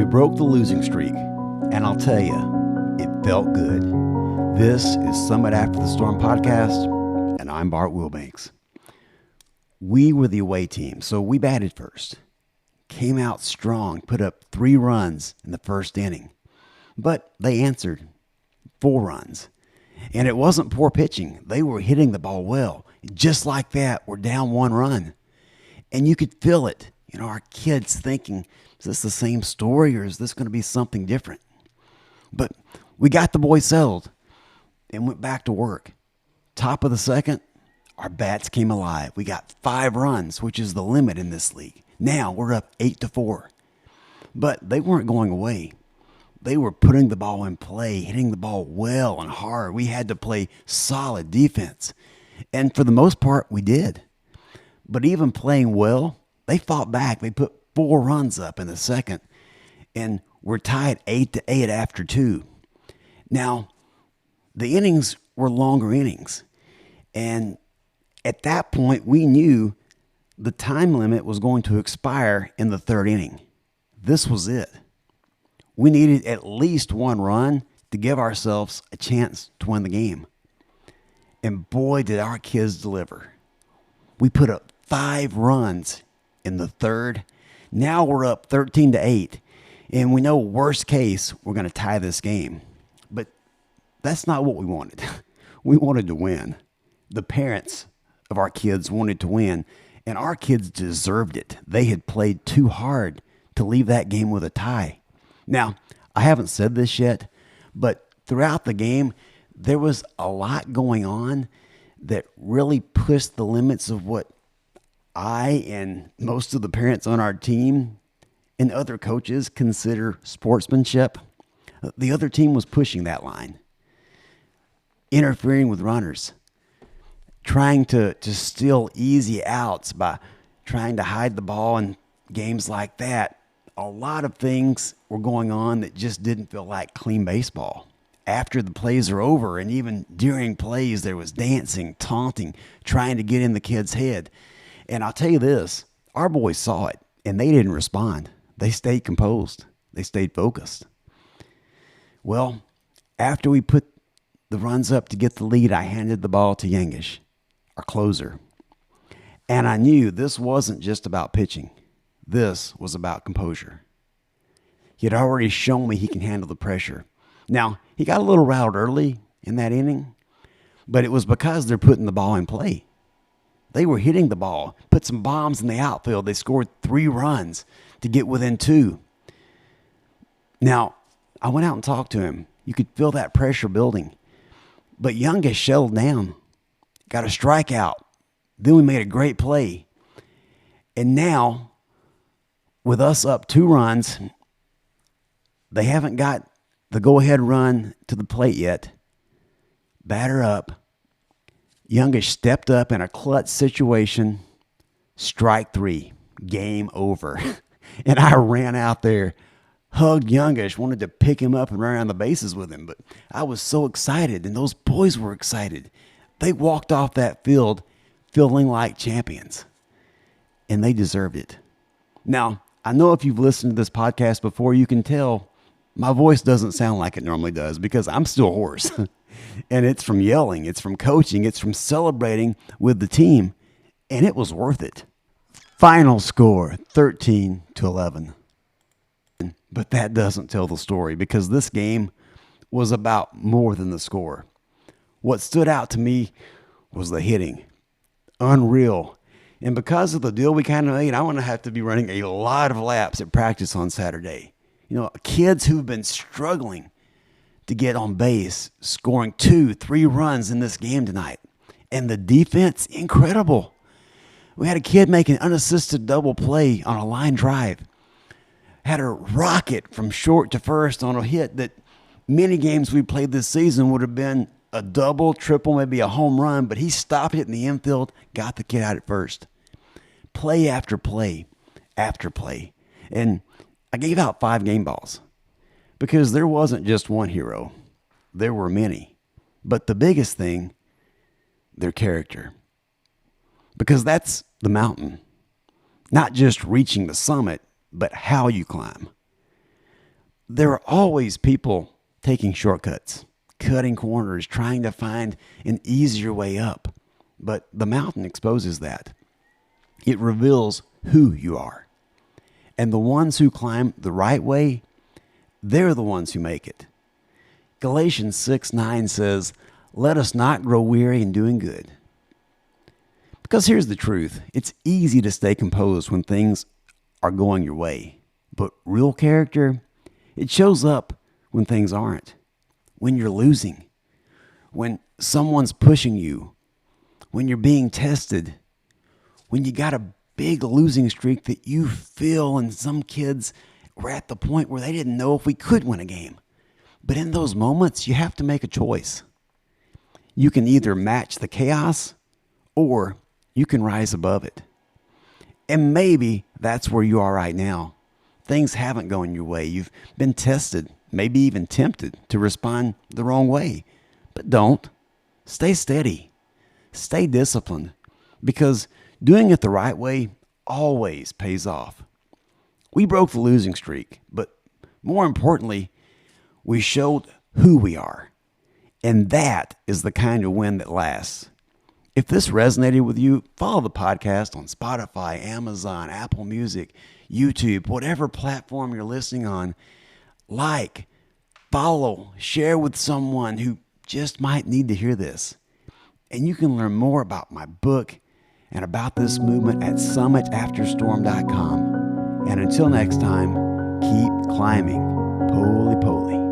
We broke the losing streak, and I'll tell you, it felt good. This is Summit After the Storm podcast, and I'm Bart Wilbanks. We were the away team, so we batted first. Came out strong, put up 3 runs in the first inning. But they answered 4 runs. And it wasn't poor pitching. They were hitting the ball well. Just like that, we're down 1 run. And you could feel it. Our kids thinking, is this the same story or is this going to be something different? But we got the boys settled and went back to work. Top of the second, our bats came alive. We got 5 runs, which is the limit in this league. Now we're up 8-4. But they weren't going away. They were putting the ball in play, hitting the ball well and hard. We had to play solid defense. And for the most part, we did. But even playing well, they fought back. They put 4 runs up in the second. And we're tied 8-8 after 2. Now, the innings were longer innings. And at that point, we knew the time limit was going to expire in the 3rd inning. This was it. We needed at least 1 run to give ourselves a chance to win the game. And boy, did our kids deliver. We put up 5 runs in the 3rd. Now we're up 13-8. And we know worst case, we're going to tie this game. But that's not what we wanted. We wanted to win. The parents of our kids wanted to win. And our kids deserved it. They had played too hard to leave that game with a tie. Now, I haven't said this yet, but throughout the game, there was a lot going on that really pushed the limits of what I and most of the parents on our team and other coaches consider sportsmanship. The other team was pushing that line, interfering with runners, trying to steal easy outs by trying to hide the ball in games like that. A lot of things were going on that just didn't feel like clean baseball. After the plays are over and even during plays, there was dancing, taunting, trying to get in the kid's head. And I'll tell you this, our boys saw it and they didn't respond. They stayed composed. They stayed focused. Well, after we put the runs up to get the lead, I handed the ball to Yangish, our closer. And I knew this wasn't just about pitching. This was about composure. He had already shown me he can handle the pressure. Now, he got a little riled early in that inning, but it was because they're putting the ball in play. They were hitting the ball, put some bombs in the outfield. They scored 3 runs to get within 2. Now, I went out and talked to him. You could feel that pressure building. But Youngest settled down, got a strikeout. Then we made a great play. And now, with us up 2 runs, they haven't got the go-ahead run to the plate yet. Batter up. Youngest stepped up in a clutch situation. Strike 3. Game over. And I ran out there, hugged Youngest, wanted to pick him up and run around the bases with him. But I was so excited, and those boys were excited. They walked off that field feeling like champions. And they deserved it. Now, I know if you've listened to this podcast before, you can tell my voice doesn't sound like it normally does because I'm still hoarse. And it's from yelling, it's from coaching, it's from celebrating with the team. And it was worth it. Final score, 13-11. But that doesn't tell the story because this game was about more than the score. What stood out to me was the hitting. Unreal. And because of the deal we kind of made, I'm going to have to be running a lot of laps at practice on Saturday. Kids who've been struggling to get on base, scoring 2-3 runs in this game tonight. And the defense, incredible. We had a kid make an unassisted double play on a line drive. Had a rocket from short to first on a hit that many games we played this season would have been a double, triple, maybe a home run, but he stopped it in the infield, got the kid out at first. Play after play after play. And I gave out 5 game balls because there wasn't just one hero. There were many. But the biggest thing, their character. Because that's the mountain. Not just reaching the summit, but how you climb. There are always people taking shortcuts, cutting corners, trying to find an easier way up. But the mountain exposes that. It reveals who you are. And the ones who climb the right way, they're the ones who make it. Galatians 6:9 says, "Let us not grow weary in doing good." Because here's the truth. It's easy to stay composed when things are going your way. But real character, it shows up when things aren't. When you're losing. When someone's pushing you. When you're being tested. When you got a big losing streak that you feel, and some kids were at the point where they didn't know if we could win a game. But in those moments, you have to make a choice. You can either match the chaos or you can rise above it. And maybe that's where you are right now. Things haven't gone your way. You've been tested, maybe even tempted to respond the wrong way. But don't. Stay steady. Stay disciplined. Because doing it the right way always pays off. We broke the losing streak, but more importantly, we showed who we are. And that is the kind of win that lasts. If this resonated with you, follow the podcast on Spotify, Amazon, Apple Music, YouTube, whatever platform you're listening on. Like, follow, share with someone who just might need to hear this. And you can learn more about my book and about this movement at summitafterstorm.com. And until next time, keep climbing. Poly poly.